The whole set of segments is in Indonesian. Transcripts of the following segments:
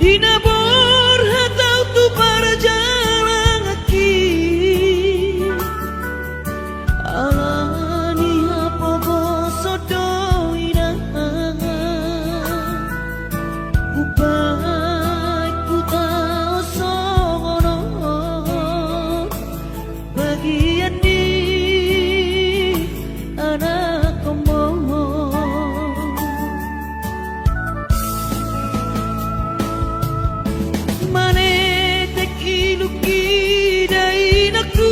Hinabor hatau tu para jalan kaki alani hapo bosodo irang ubai puta osono bagian di anak kombo mane tekiluki dai naku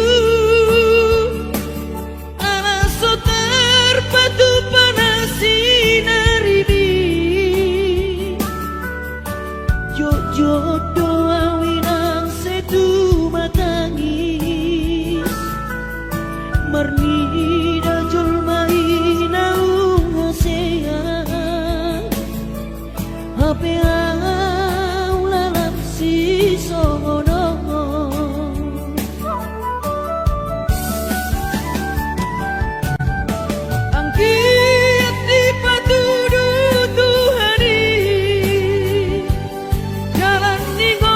alaso terpadu panasi naribi jojo awinang setu matangis marni dajul maina ungasea hape si sono ang kiat di patudu Tuhani jalan ningo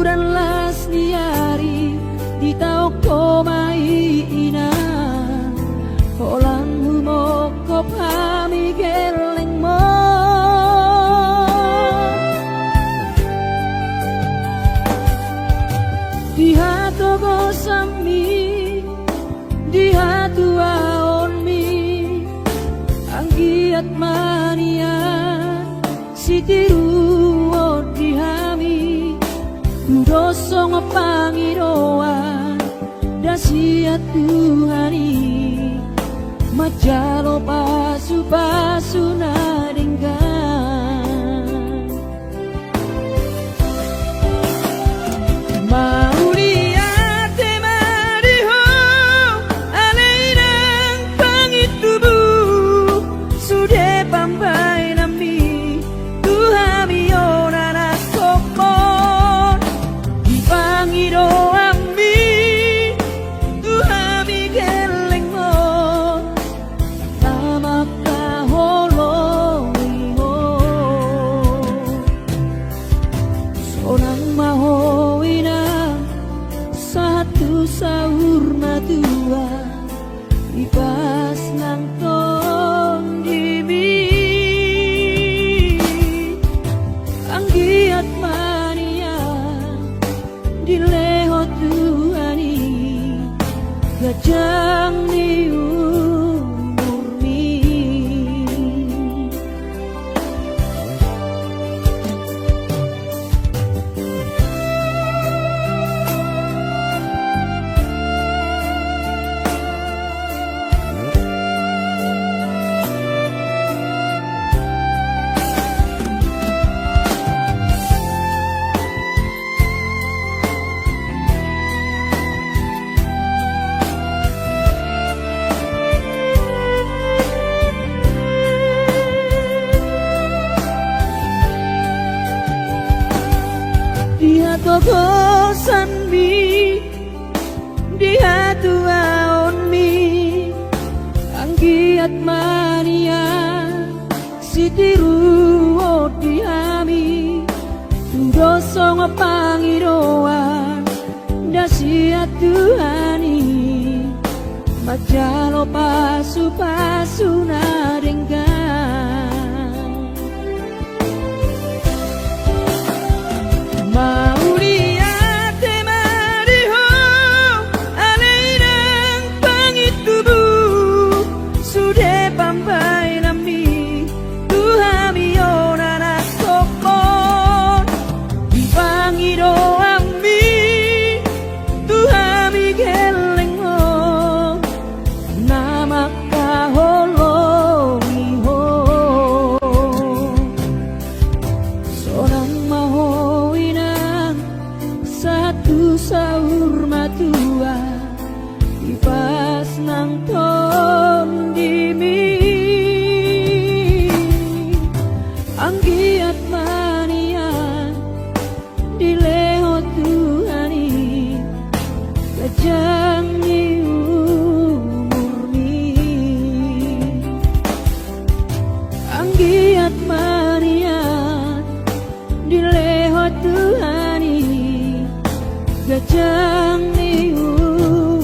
dan las niari di tau ko maiina holang humo ko pamigeleng mo diha togo sami diha tua onmi anggiat mania sitiru dihami dosong pangiroan dasiat Tuhani majalo pasu-pasu nadenggan Mauliate mariho aleinang pangitubu sude pambai nami Tuhami onana sokon di pangiro ami Tuhami geleng mo tamak kaholoi ho sonang mahowina satu sahur matua ibas nang ton dimi anggiat mania dileho Tuhani gajang ni umurmi Dia toko sanbi dia tua onmi anggiat mania sitiru dihami dosong pangiroan dasiat Tuhani majalo pasu-pasu nadenggan Mauliate mariho aleinang pangitubu sude pambai nami Tuhami onana sokon di pangiro ami Tuhami geleng mo namak kaholoi ho sonang mahowinang satu sahur matua ibas nang ton dimi anggiat mania dileho Tuhani gajang ni umurmi anggiat mania dileho Tuhani gajang ni umurmi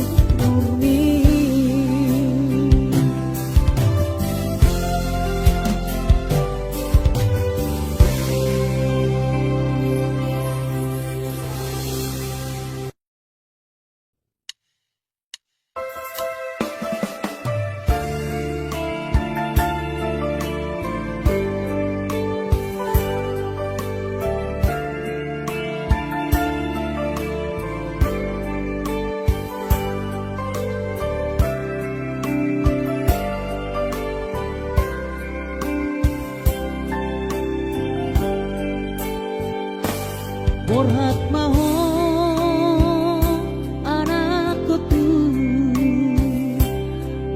Borhat maho anakku tu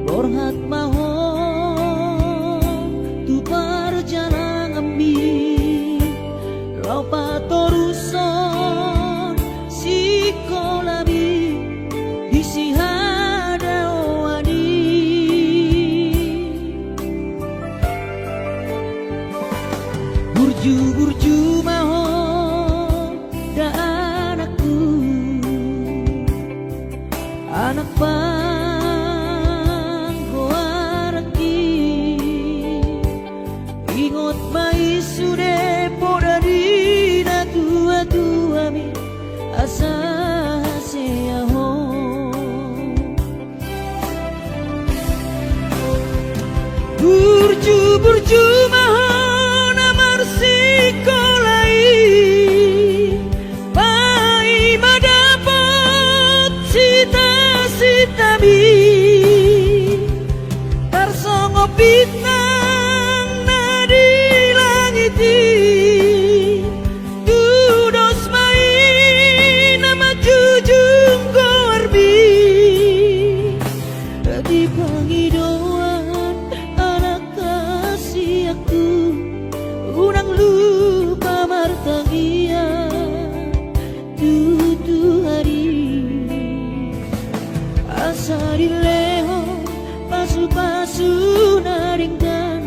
Borhat maho tu perjalanan ambi Lau patoruson si kolabi isi hada wadi Burju-burju maho Burju-burju mahon amar sikolai pai madapat sita-sitami tarsongo bintang nadi langiti dudos main nama jujung gorbi di pangidauan anak kasih aku unang lupa martangia tutu hari asari leho pasu-pasu naringkan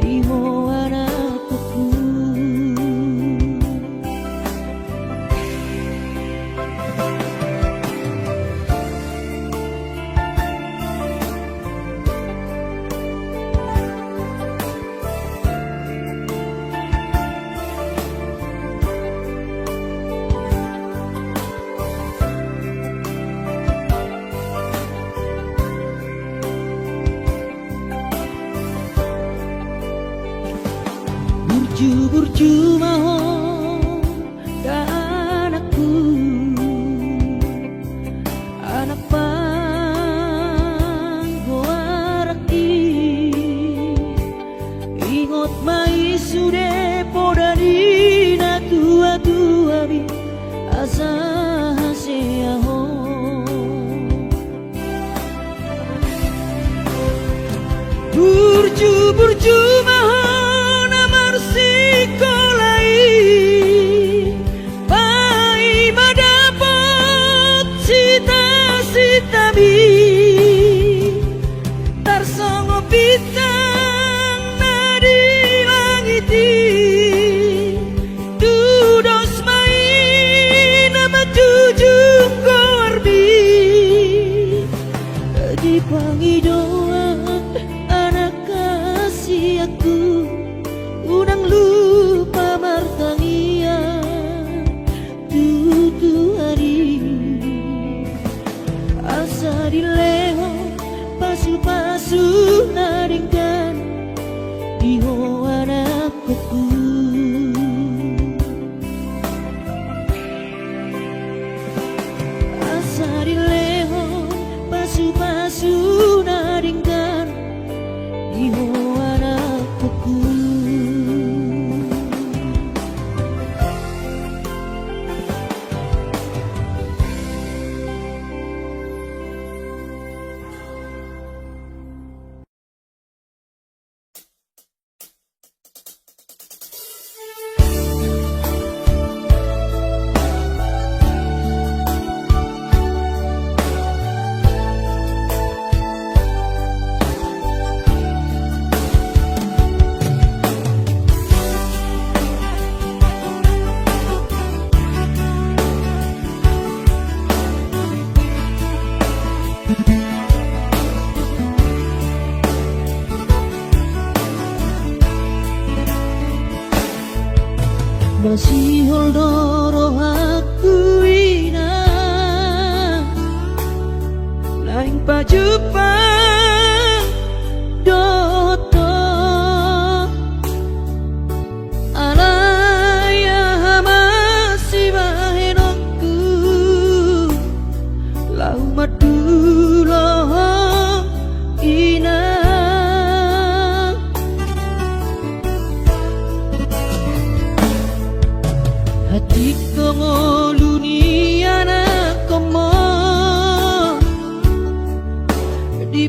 imo anakku. Burju-burju mahon ka anakku anak panggoaraki ingot mai sude podadina tua-tua bi asa haseaho burju-burju mahon amar sikolai pai madapat sita-sitami tarsongo bintang nadi langiti dudos main nama jujung gorbi di pangidauan anak kasih aku unang lupa martangia tutu hari asa dileho pasu-pasu naringkan diho anakku. Asa dileho pasu-pasu naringkan diho anakku. Masih holdoro aku ina lain pajupang doto alaya masih bahenokku lau madulo ina hati kongoluni anak komo di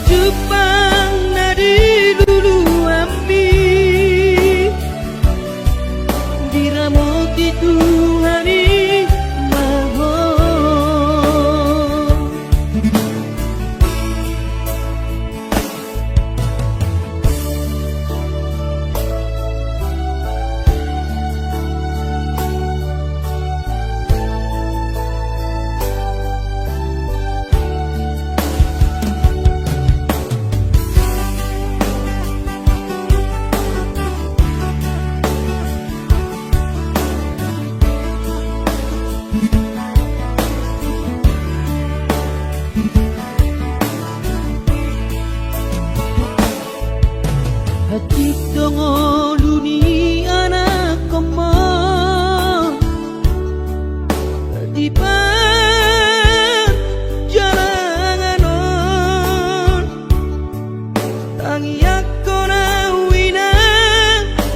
Jepang nadi lulu ambi diramoti Tuhani maho hati dongo luni anak koma di perjalanan tangi aku nawina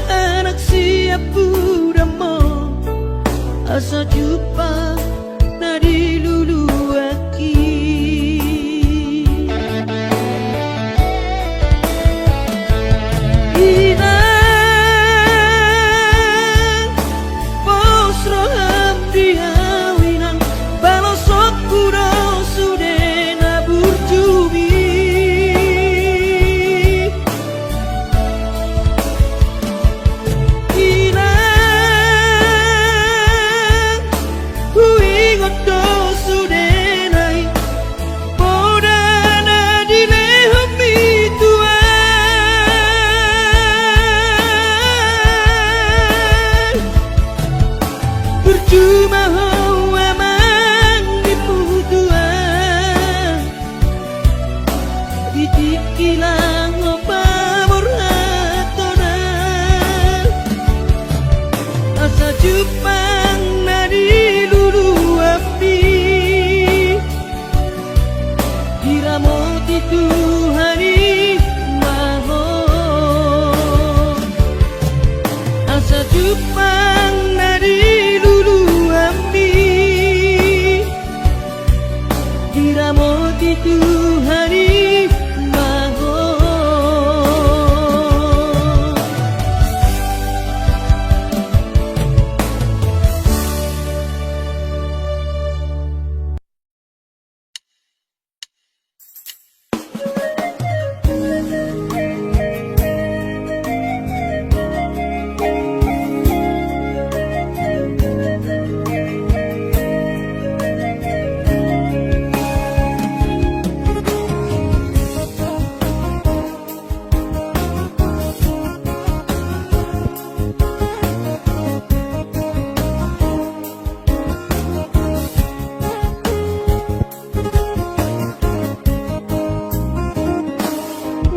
anak siap budamo asa jumpa nadi lulu aki percuma hawa mangipu tuan ditikilang opa murhatona asa Jepang nadi lulu api diramoti Tuhani maho asa Jepang nadi diramoti Tuhani maho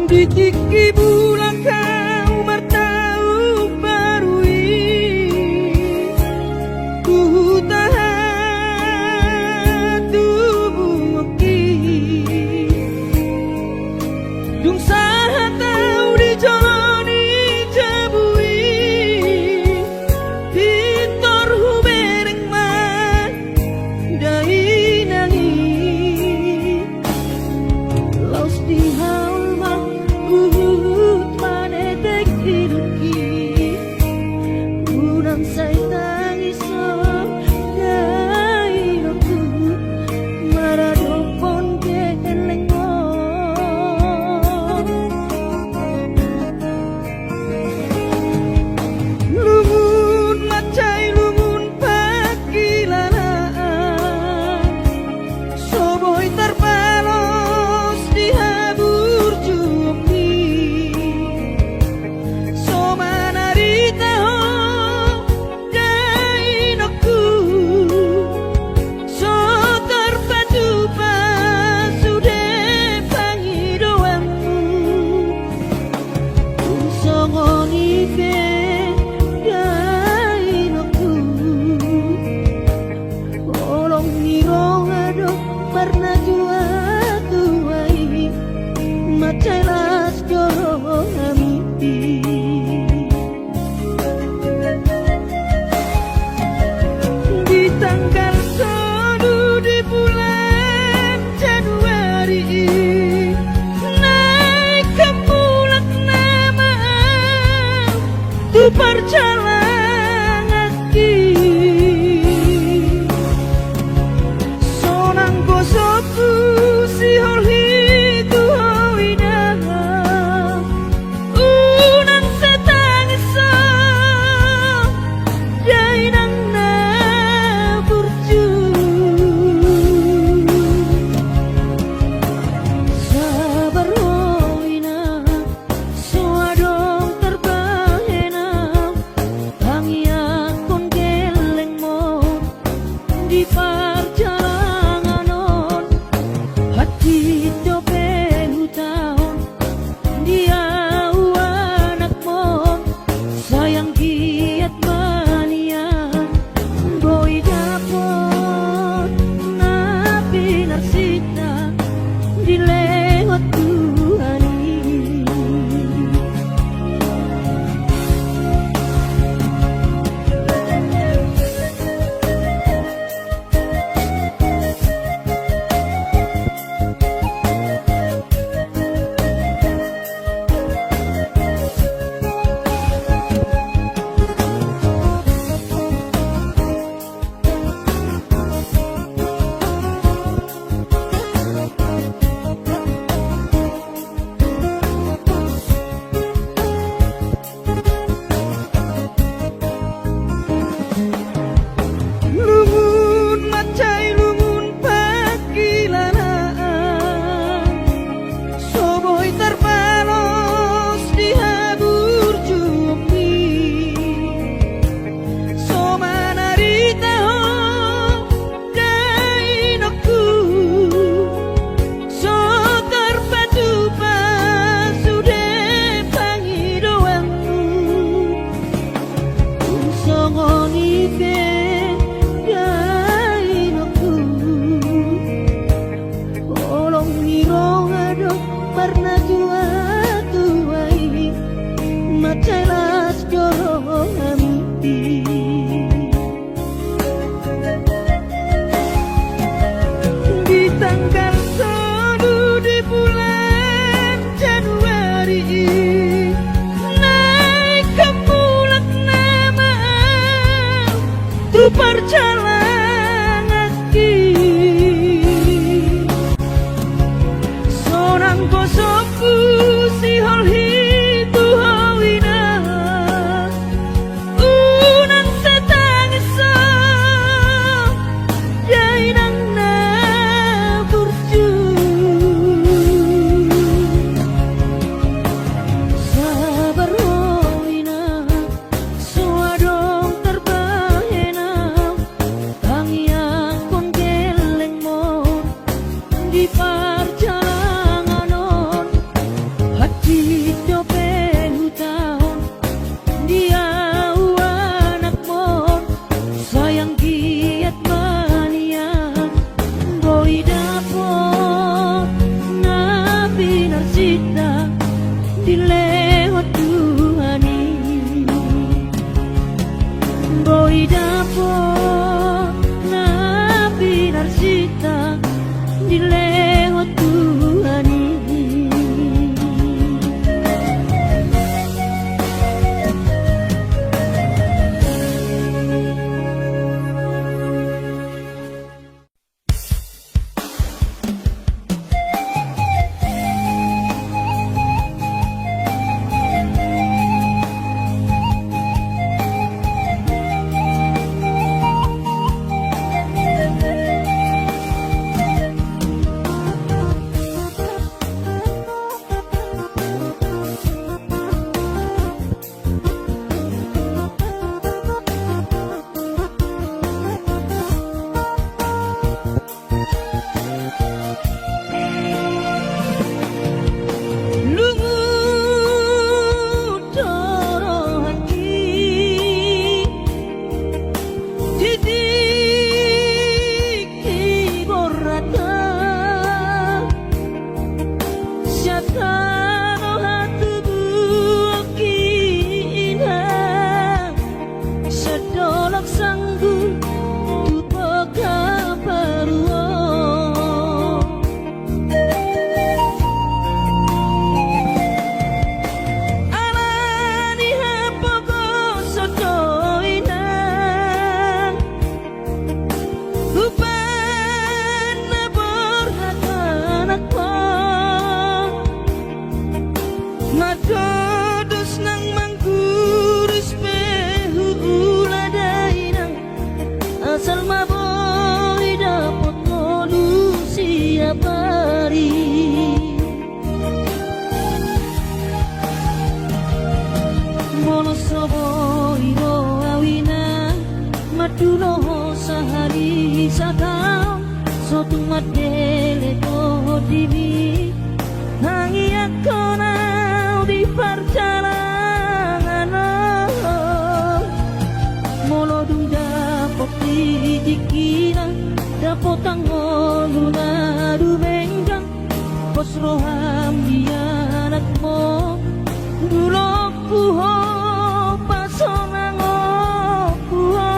Ditiki bulan kau bertahu barui ku tahan tubuh ki dung sahat tau dijalani jabui pintor hubereng man dai nangi laus di ooh. tu perjalanan iki sonang kosoku si holhiku hoina unang setang iso dainang na burju sabar hoina suadong terbahena tangian kon geleng mo di perjalanan hati dope hutahon dia anak mon sayang giat manian boy dapot napi narsita dilewat Tuhan lumun macai lumun pakilanaan soboy terpalos di habur jumi somanarita ho kainoku sokar patu pasude pangidoanmu songoni ke kainoku olong nirong ado parna jua tuai macelas dorong amiti di tanggal 1 di bulan Januari naik ke mulak nama tu perjalanan iki sonang kosoku si holhitu hoina unang Maduno sehari satau sotung madele to divi hangi akonau di perjalanan molo dung dapok di dikira dapot tangon luna dumenggang pos roham dianak mo dulok puho pasonang puho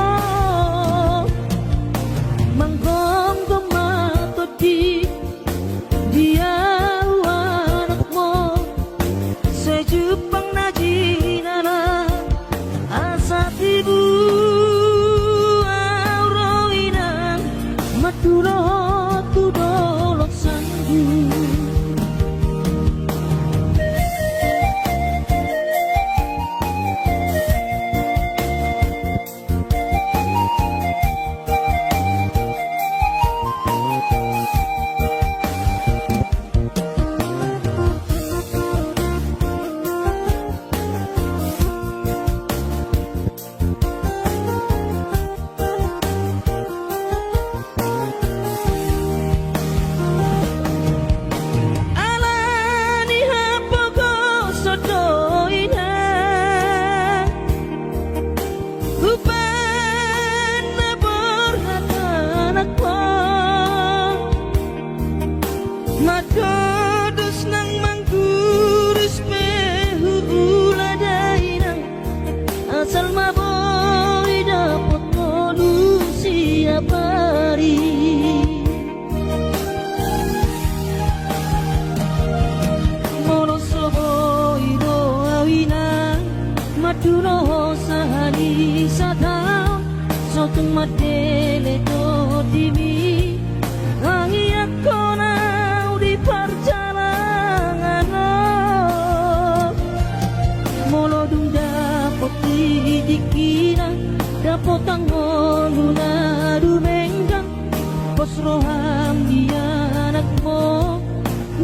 manggong tomato di dia anak mo sejupang najinara asa tibu auroinan madulo tudolok sanggu. Madodos nang mangguris pehu uladainang asal maboy dapot molu siap hari molo soboy do awina maduno sahani satau sotung madele do dimi hangi akona perjalanan molo dung dapot dikira dapot tangon luna dumenggang pos roham dianak mo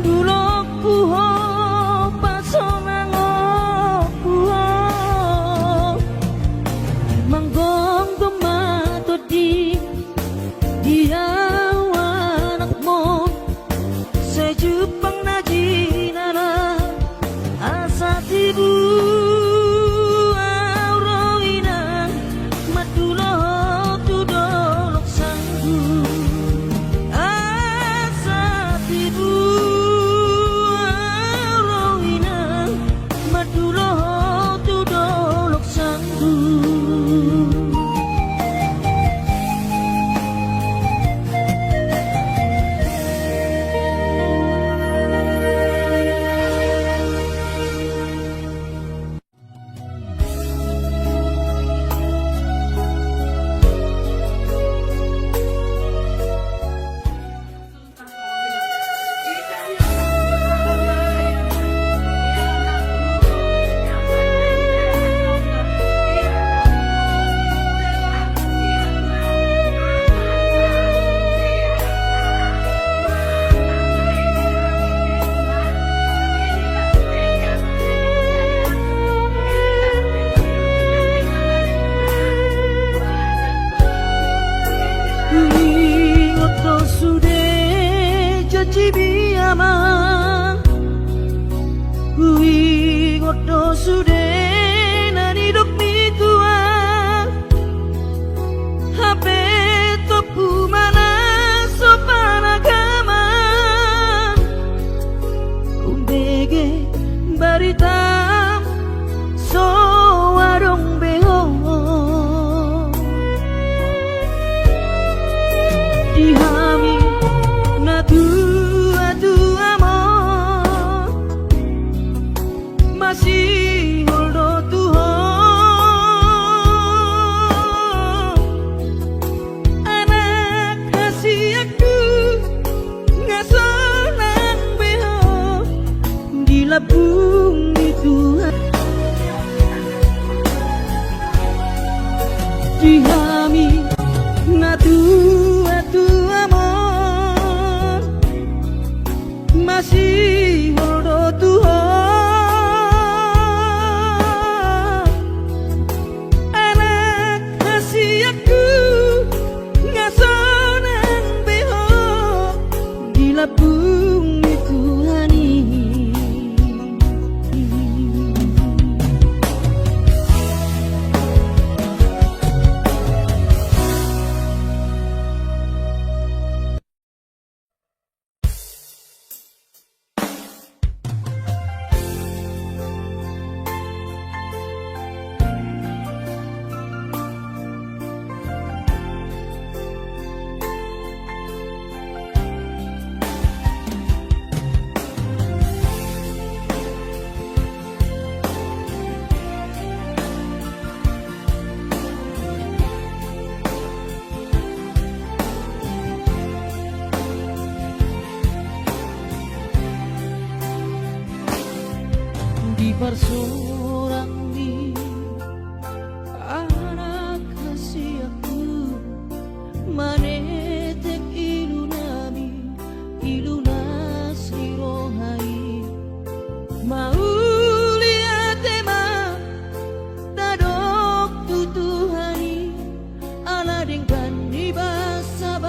dulok puho pasonang puho manggong tomato di dia anak mo sejupang najinara asa tibu auroinan madulo tudolok sanggu asa tibu auroinan madulo tudolok sanggu. Cibi ama kui ngoto sude nani dok mi tua hape topu mana sopan agama umbege baritam so warong beho dihami natu masih holdo Tuhan anak kasih aku ngasonan beho dilabung di Tuhan dihami ngatu atu amor masih holdo Tuhan aku seorang di anak kasih aku manetek ilunas lirohai maulia tema tadok tutuhani ala dengkan di basa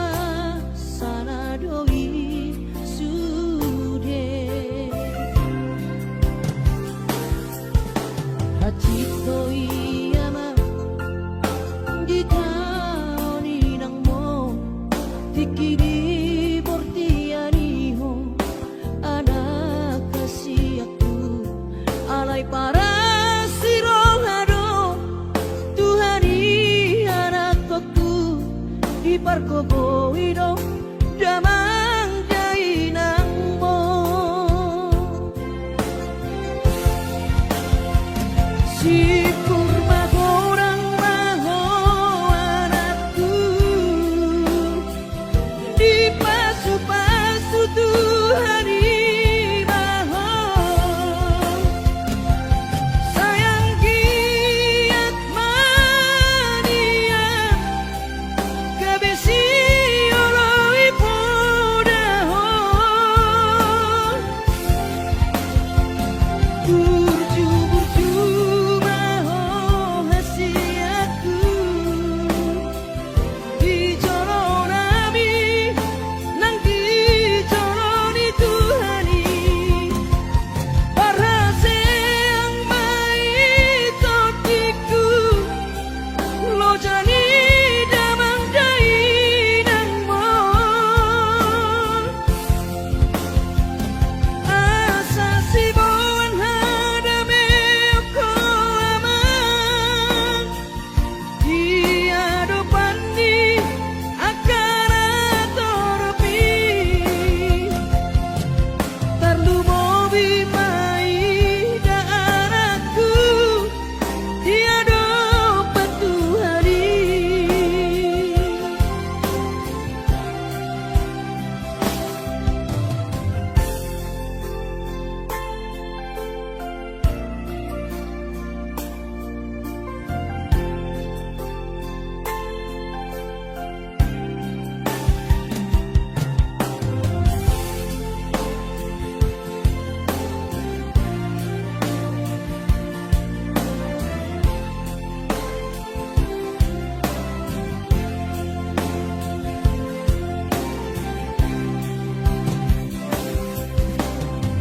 doi sude hachito iyama di taoni nang mo tikini bortianiho anak kasih aku alay para sirohado Tuhani anak aku di parkoboido damang jainang mo si kurma orang maho anakku di pasu-pasu Tuhani maho sayang giat mania kabesi oloi podaho burju maho hasiaku di joronami nang di joroni Tuhani para seang mai totiku lo jani damang dai nang mo asa si boan hadame ko amang tiada pandi akara torpi tarlu mobi mai da anakku tiada patu hari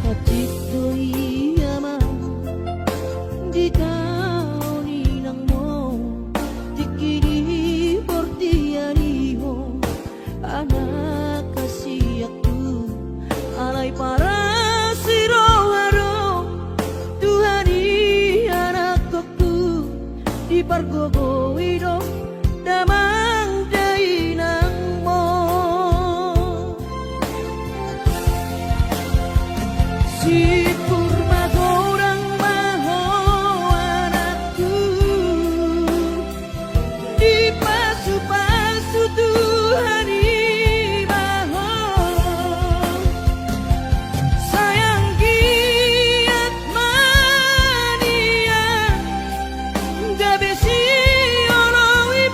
hachito iyama di taoni nang mo tikini bortianiho anak kasih aku alay para sirohado Tuhani anak aku di pargogoido damang jainang mo si kurma orang maho anakku di pasu-pasu Tuhani maho sayang giat mania gabesi oloi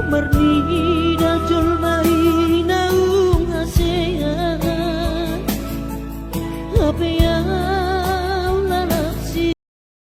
murni